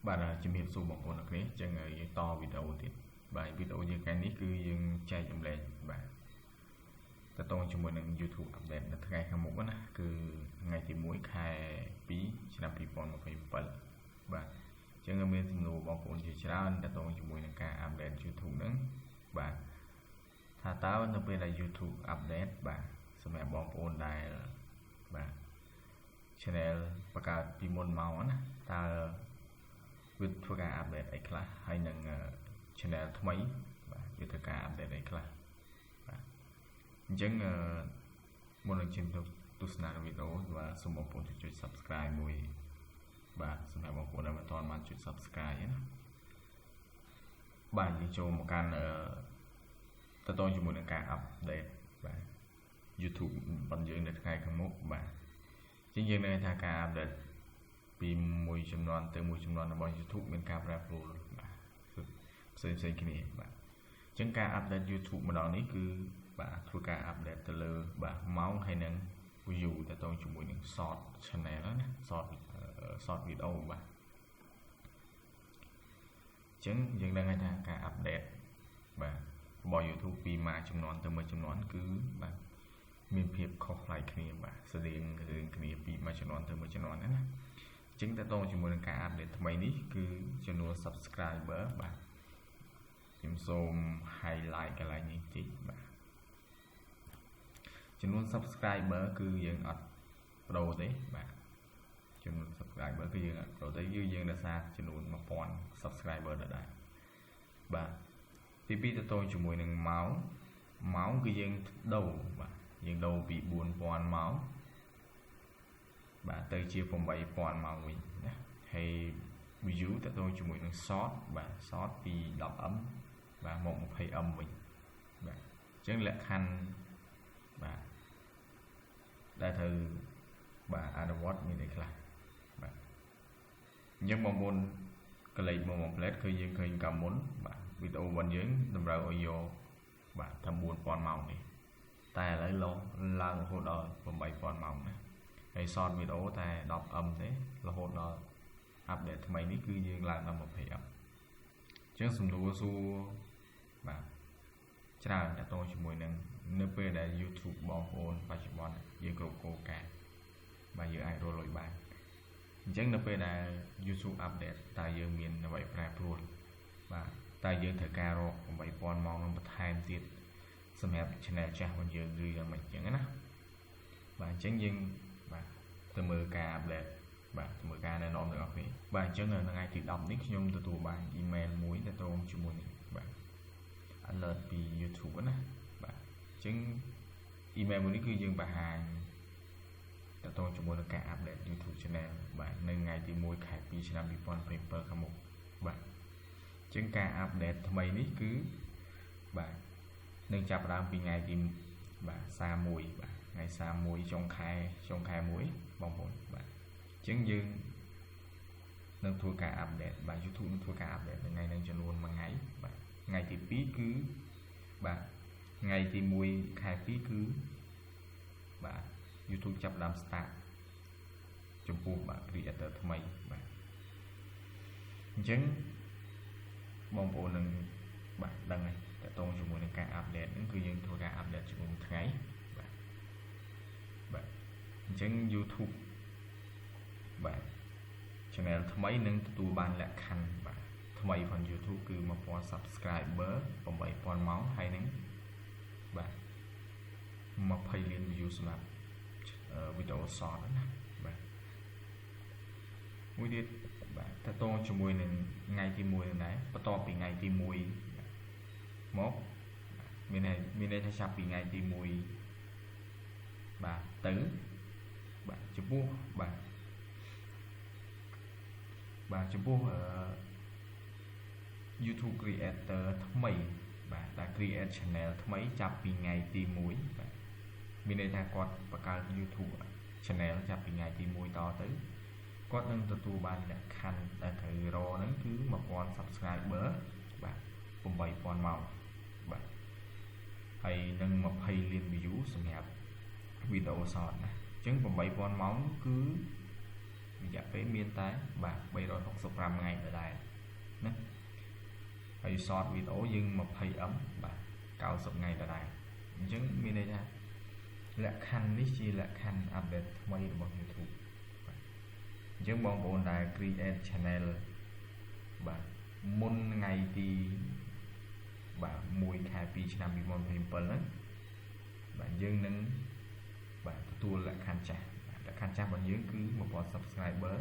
bạn chìm hiệp xu một con được đấy chẳng người to video thì bài video như cái này cứ dương chạy chậm lên bạn ta tôi cho mình YouTube update là ngày không một á cứ ngày thì mỗi khai phí năm phí còn một phí bẩn bạn chẳng người mình nụ bao cuốn chỉ ra ta tôi cho mình cả update YouTube nữa bạn thà tao nó bây là YouTube update bạn xong rồi bao cuốn này bạn channelประกาศពីមុនមកណាតើវាធ្វើការអាប់ដេតអីខ្លះហើយនឹង channel ថ្មីបាទវាធ្វើការអាប់ដេតអីខ្លះបាទអញ្ចឹងមុននឹងជិះទៅទស្សនាវីដេអូបាទសូមបងប្អូនជួយ subscribe មួយបាទសម្រាប់បងប្អូនដែលមិនទាន់បានចុច subscribe ណាបាទយើងចូលមកកាន់តទៅជាមួយនឹងការអាប់ដេតបាទ YouTube របស់យើងនៅថ្ងៃខាងមុខបាទជាងយើងនៅថាការអាប់ដេតពីមួយចំនួនទៅមួយចំនួនរបស់ YouTube មានការប្រែប្រួលបាទផ្សេងៗគ្នាបាទអញ្ចឹងការអាប់ដេត YouTube ម្ដងនេះគឺបាទធ្វើការអាប់ដេតទៅលើបាទម៉ោងហើយនឹង view ទៅទៅជាមួយនឹង short channel ណា short video បាទអញ្ចឹងយើងដឹងថាការអាប់ដេតបាទរបស់ YouTube ពីមួយចំនួនទៅមួយចំនួនគឺបាទមានភាពខុសប្លែកគ្នាបាទស្តីងរឿងគ្នាពីមួយចំនួនទៅមួយចំនួនណាអញ្ចឹងតើតោជាមួយនឹងការអាប់ដេតថ្មីនេះគឺចំនួន subscriber បាទខ្ញុំសូម highlight កន្លែងនេះតិចបាទចំនួន subscriber គឺយើងអត់ប្ដូរទេបាទចំនួន subscriber គឺយើងអត់ប្ដូរទេយើងរក្សាចំនួន 1000 subscriber ដដែលបាទទី2តើតោជាមួយនឹងម៉ោងគឺយើងដូរបាទយើងដូរពី 4000 ម៉ោងបាទទៅជា 8000 ម៉ោងវិញណាហើយ view តទៅជាមួយនឹង short បាទ short ពី 10m បាទមក 20m វិញបាទអញ្ចឹងលក្ខខណ្ឌបាទដែលត្រូវបាទអនុវត្តមានអីខ្លះបាទអញ្ចឹងបងប្អូនកលេចមកបំផ្លែតគឺយើងឃើញកាលមុនបាទវីដេអូរបស់យើងតម្រូវឲ្យយកបាទថា 4000 ម៉ោងនេះតែឥឡូវឡើងរហូតដល់ 8000 ម៉ោងណាហើយ short វីដេអូតែ 10m ទេរហូតដល់ update ថ្មីនេះគឺយើងឡើងដល់ 20m អញ្ចឹងសំណួរសួរបាទច្រើនតទៅជាមួយនឹងនៅពេលដែល YouTube បងប្អូនបច្ចុប្បន្នយើងគ្រប់គោលការណ៍បាទយើងអាចរកលុយបានអញ្ចឹងនៅពេលដែល YouTube update តើយើងមានអ្វីប្រែប្រួលបាទតើយើងត្រូវការរក 8000 ម៉ោងបន្ថែមទៀតសម្រាប់ channel ចាស់របស់យើងឬយ៉ាងម៉េចអញ្ចឹងណាបាទអញ្ចឹងយើងបាទទៅមើលការ update បាទមើលការណែនាំទាំងអស់គ្នាបាទអញ្ចឹងនៅថ្ងៃទី10នេះខ្ញុំទទួលបាន email មួយដែលតងជាមួយនឹងបាទ alert ពី YouTube ណាបាទអញ្ចឹង email មួយនេះគឺយើងបង្ហាញតទៅជាមួយនឹងការ update YouTube channel បាទនៅថ្ងៃទី1ខែ2ឆ្នាំ2027ខាងមុខបាទអញ្ចឹងការ update ថ្មីនេះគឺបាទនឹងចាប់ផ្ដើមពីថ្ងៃទីបាទ31បាទថ្ងៃ31ចុងខែ1បងប្អូនបាទអញ្ចឹងយើងនឹងធ្វើការ update បាទ YouTube នឹងធ្វើការ update ថ្ងៃនឹងចំនួន1ថ្ងៃបាទថ្ងៃទី2គឺបាទថ្ងៃទី1ខែ2គឺបាទ YouTube ចាប់ផ្ដើម start ចំពោះបាទ creator ថ្មីបាទអញ្ចឹងបងប្អូននឹងបាទដឹងហើយតើតងជាមួយនឹងការ update ហ្នឹងគឺយើងធ្វើការ update ជាមួយមួយថ្ងៃបាទអញ្ចឹង YouTube បាទ channel ថ្មីនឹងទទួលបានលក្ខខណ្ឌបាទថ្មីផង YouTube គឺ 1000 subscriber 8000 ម៉ោងហើយនឹងបាទ20 លាន view សម្រាប់វីដេអូ short ណាបាទមួយទៀតបាទតើតងជាមួយនឹងថ្ងៃទី1នឹងដែរបន្ទាប់ពីថ្ងៃទី1មកមានន័យថាចាប់ពីថ្ងៃទី1បាទទៅបាទចំពោះបាទចំពោះYouTube creator ថ្មីបាទដែល create channel ថ្មីចាប់ពីថ្ងៃទី1បាទមានន័យថាគាត់បង្កើត YouTube channel ចាប់ពីថ្ងៃទី1តទៅគាត់នឹងទទួលបានលក្ខខណ្ឌដែលត្រូវរកហ្នឹងគឺ 1000 subscriber បាទ 8000 ម៉ោងបាទហើយនឹង 20 លាន view សម្រាប់វីដេអូ short ណាអញ្ចឹង 8000 ម៉ោងគឺរយៈពេលមានតែបាទ365 5 ngày đỡ đài nè hay short video nhưng mà hay ấm và cao sụp ngày đỡ đài chứng mình đây ra lệ khăn ní chi lệ khăn update mới bằng YouTube chứng bong bồn đài create channel và môn ngày thì và mùi khai pi năm bị môn hình phần lớn và dương nâng và tua lại khăn chả bằng dương cứ một bọn subscriber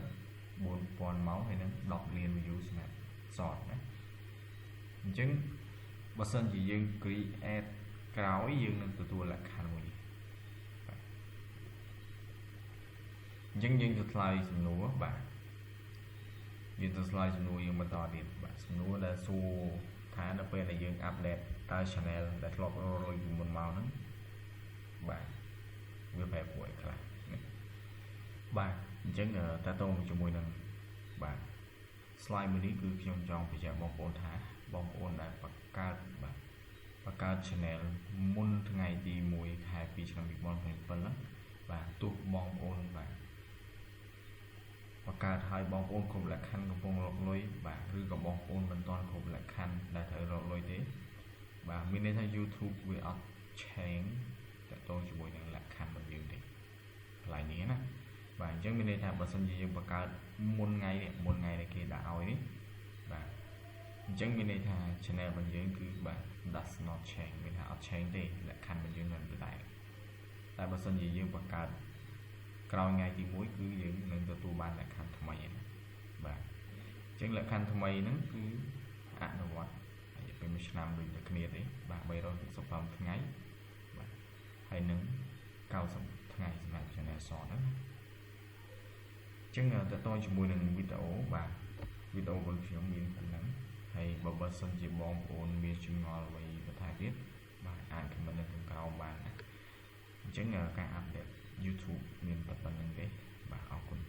4,000 máu hay nó đọc liền views này sọt đấy chứng bà sân chỉ dương create cáo dương nâng tua lại khăn mùi dân dân thực lại sầm núa bà dân thực lại sầm núa dương mà tỏ điện bà sầm núa đã xu khá nó bên là dương update tại channel đã lọt rồi dùng một màu nữa bà vừa phải buổi cả bà dân ở ta tôm cho mùi nâng bà slide mới đi cứ trong bây giờ bóng ôn đã bạc cao channel môn ngày thì mùi hai pi trong việc bóng hình phân lắm và tụt bóng ôn vàการถ่ายบองโอนครบและคันกับวงหลอกลอยบ่าหรือกับบองโอนบรรทอนครบและคันได้ถ่ายหลอกลอยเด้บ่ามีในทาง YouTube วิอัพแชงแต่โตช่วยอย่างและคันมันยืนเด้หลายนี้นะบ่ายังมีในทางบัตรสัญญายังประกาศมนไงในเกดเอาไอ้นี่บ่ายังมีในทาง channel มันยืนคือบ่า does not change มีทางอัพแชงเด้และคันมันยืนมันได้แต่บัตรสัญญายังประกาศกราวไงที่มุ้ยคือยังหนึ่งตัวบ้านละคันทำไมนะบ่าจึงละคันทำไมนั้นคืออ่านวัดจะเป็นมิชนามดูจากนี้เลยบ่าใบรอยสปอมทั้งไงบ่าให้หนึ่งเก้าสมทั้งไงสำหรับชนะสอนนั้นจึงจะต้องจมูกหนึ่งวิดีโอบ่าวิดีโอบนfilmมีคนนั้นให้บอบสันจิบองโอนมีจุดงอไว้ประทายเรียบบ่าอ่านขึ้นมาในกราวบ้านนะจึงการอัปเดตYouTube មានតែប៉ុណ្្នឹងទេបាទអរគុណ